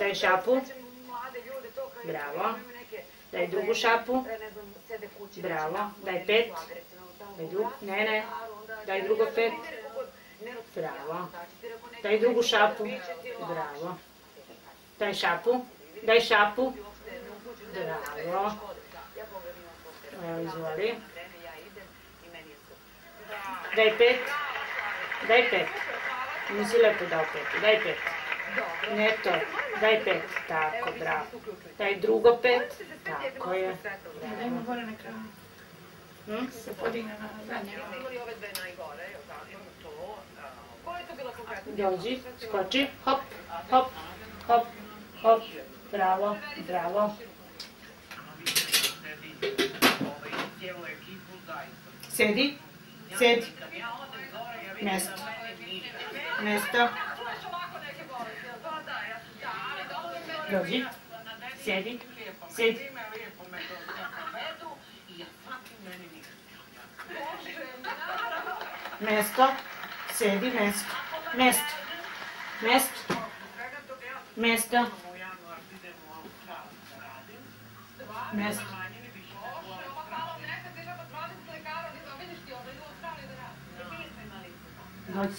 Daj šapu. Bravo. Daj drugu šapu. Bravo. Daj 5. Ne. Daj drugo 5. Bravo. Daj drugu šapu. Bravo. Daj šapu. Daj šapu. Bravo. Evo, izvoli. Daj 5. Daj 5. Nisi lepo dao 5. Daj 5. Ne to. Daj 5. Tako, bravo. Daj drugo 5. Tako je. Dajmo gore na kraju. Se podigne na zadnje. Dođi, skoči. Hop, hop, hop, hop. Bravo, bravo. Sedi, sedi. Mesto. Mesto. Dođi, sedi, sedi. Mesto, sedi, mesto. Mesto, mesto, mesto. Mesto. Dođi.